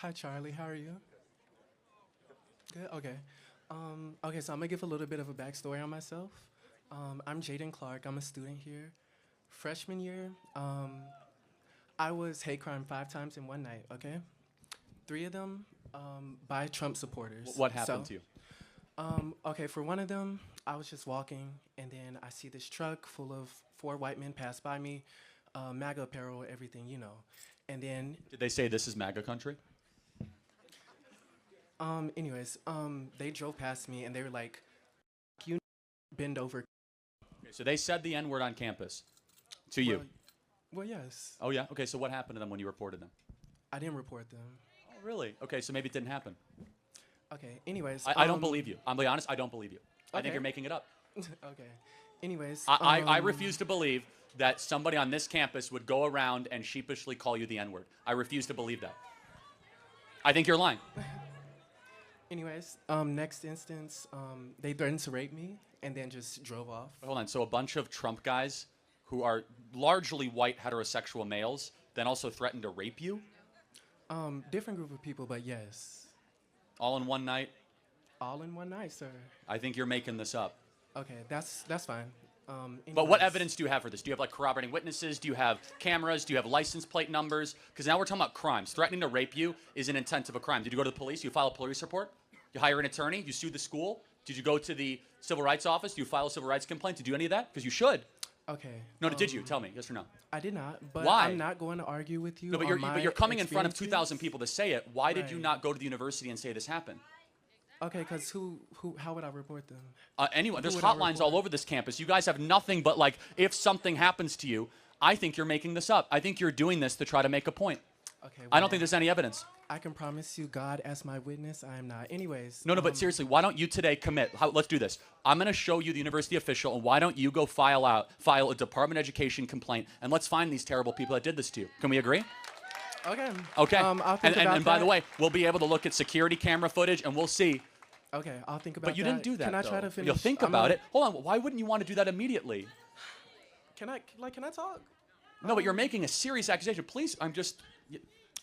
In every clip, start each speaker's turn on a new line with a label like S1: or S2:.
S1: Hi, Charlie. How are you? Good. Okay. Okay. So I'm gonna give a little bit of a backstory on myself. I'm Jaden Clark. I'm a student here. Freshman year, I was hate crime 5 times in one night. Okay. 3 of them by Trump supporters.
S2: What happened to you?
S1: Okay. For one of them, I was just walking, and then I see this truck full of 4 white men pass by me, MAGA apparel, everything, you know. And then
S2: Did they say this is MAGA country?
S1: Anyways, they drove past me and they were like, "You bend over."
S2: Okay, so they said the N-word on campus to you.
S1: Well, yes.
S2: Oh, yeah? Okay, so what happened to them when you reported them?
S1: I didn't report them.
S2: Oh, really? Okay, so maybe it didn't happen.
S1: Okay. Anyways,
S2: I don't believe you. I'm being honest, I don't believe you. I think
S1: Okay.
S2: you're making it up.
S1: Okay. Anyways,
S2: I refuse to believe that somebody on this campus would go around and sheepishly call you the N-word. I refuse to believe that. I think you're lying.
S1: Anyways, next instance, they threatened to rape me and then just drove off.
S2: Hold on, so a bunch of Trump guys who are largely white heterosexual males then also threatened to rape you?
S1: Different group of people, but yes.
S2: All in one night?
S1: All in one night, sir.
S2: I think you're making this up.
S1: Okay, that's fine.
S2: But what
S1: Anyways,
S2: evidence do you have for this? Do you have like corroborating witnesses? Do you have cameras? Do you have license plate numbers? Because now we're talking about crimes. Threatening to rape you is an intent of a crime. Did you go to the police? You file a police report? You hire an attorney? You sue the school? Did you go to the civil rights office? Do you file a civil rights complaint? Did you do any of that? Because you should.
S1: Okay.
S2: No, did you? Tell me. Yes or no?
S1: I did not, but
S2: Why?
S1: I'm not going to argue with you.
S2: No, but
S1: on
S2: you're coming in front of
S1: experiences.
S2: 2,000 people to say it. Why did you
S1: Right.
S2: not go to the university and say this happened?
S1: Okay, because how would I report them?
S2: Anyone, there's
S1: would I
S2: hotlines all
S1: report?
S2: over this campus. You guys have nothing but like, if something happens to you, I think you're making this up. I think you're doing this to try to make a point.
S1: Okay.
S2: I don't
S1: well,
S2: think there's any evidence.
S1: I can promise you, God as my witness, I am not. Anyways.
S2: No, but seriously, why don't you today commit? Let's do this. I'm going to show you the university official, and why don't you go file a Department of Education complaint, and let's find these terrible people that did this to you. Can we agree?
S1: Okay.
S2: Okay.
S1: I'll think about
S2: and by the
S1: that.
S2: way, we'll be able to look at security camera footage, and we'll see.
S1: Okay, I'll think about that.
S2: But you didn't do that.
S1: Can I try
S2: though.
S1: to finish?
S2: You'll think
S1: I'm
S2: about
S1: not-
S2: it. Hold on. Why wouldn't you want to do that immediately?
S1: Can I talk?
S2: No, but you're making a serious accusation. Please, I'm just.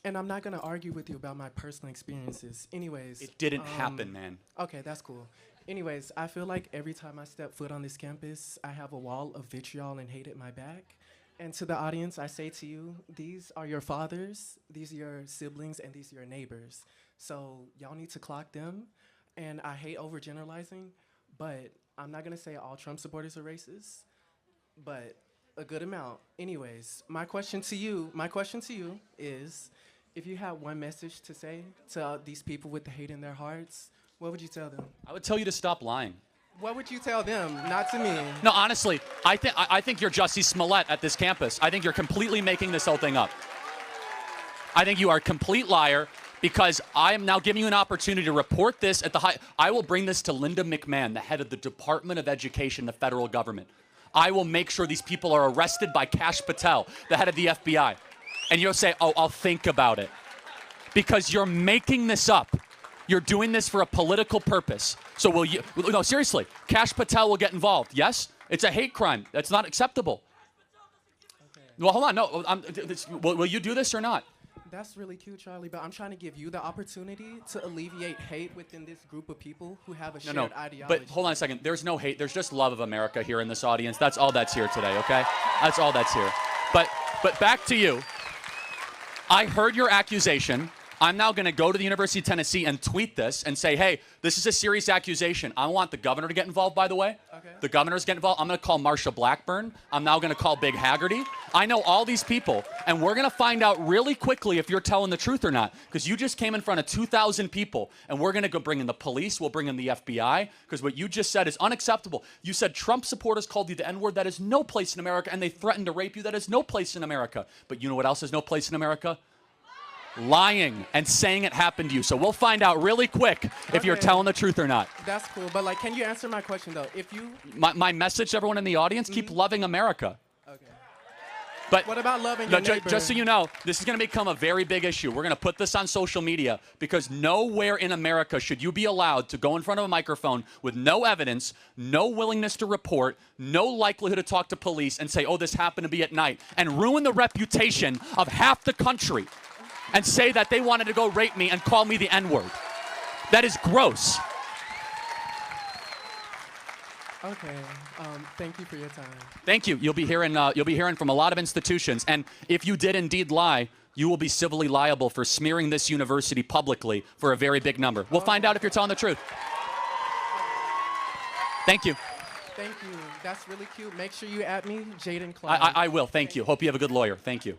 S1: And I'm not gonna argue with you about my personal experiences. Anyways.
S2: It didn't happen, man.
S1: Okay, that's cool. Anyways, I feel like every time I step foot on this campus, I have a wall of vitriol and hate at my back. And to the audience, I say to you, these are your fathers, these are your siblings, and these are your neighbors. So y'all need to clock them. And I hate overgeneralizing, but I'm not gonna say all Trump supporters are racist, but a good amount. Anyways, my question to you is, if you had one message to say to these people with the hate in their hearts, what would you tell them?
S2: I would tell you to stop lying.
S1: What would you tell them? Not to me.
S2: No, honestly, I think you're Jussie Smollett at this campus. I think you're completely making this whole thing up. I think you are a complete liar because I am now giving you an opportunity to report this at the high. I will bring this to Linda McMahon, the head of the Department of Education, the federal government. I will make sure these people are arrested by Kash Patel, the head of the FBI. And you'll say, oh, I'll think about it. Because you're making this up. You're doing this for a political purpose. So will you, no, seriously, Kash Patel will get involved. Yes? It's a hate crime. That's not acceptable. Okay. Well, hold on. No, will you do this or not?
S1: That's really cute, Charlie, but I'm trying to give you the opportunity to alleviate hate within this group of people who have a shared ideology.
S2: But hold on a second. There's no hate. There's just love of America here in this audience. That's all that's here today, okay? That's all that's here. But back to you. I heard your accusation. I'm now going to go to the University of Tennessee and tweet this and say, hey, this is a serious accusation. I want the governor to get involved, by the way.
S1: Okay.
S2: The governor's getting involved. I'm going to call Marsha Blackburn. I'm now going to call Big Haggerty. I know all these people, and we're going to find out really quickly if you're telling the truth or not, because you just came in front of 2,000 people, and we're going to go bring in the police. We'll bring in the FBI, because what you just said is unacceptable. You said Trump supporters called you the N-word. That is no place in America, and they threatened to rape you. That is no place in America. But you know what else is no place in America? Lying and saying it happened to you. So we'll find out really quick if you're telling the truth or not.
S1: That's cool, but like, can you answer my question though? If you...
S2: My message to everyone in the audience, keep loving America.
S1: Okay.
S2: But
S1: what about loving your neighbor?
S2: Just so you know, this is going to become a very big issue. We're going to put this on social media because nowhere in America should you be allowed to go in front of a microphone with no evidence, no willingness to report, no likelihood to talk to police and say, oh, this happened to be at night, and ruin the reputation of half the country. and say that they wanted to go rape me and call me the N-word. That is gross.
S1: Okay. Thank you for your time.
S2: Thank you. You'll be hearing from a lot of institutions. And if you did indeed lie, you will be civilly liable for smearing this university publicly for a very big number. We'll find out if you're telling the truth. Thank you.
S1: Thank you. That's really cute. Make sure you at me, Jaden Clark.
S2: I will. Thank you. Hope you have a good lawyer. Thank you.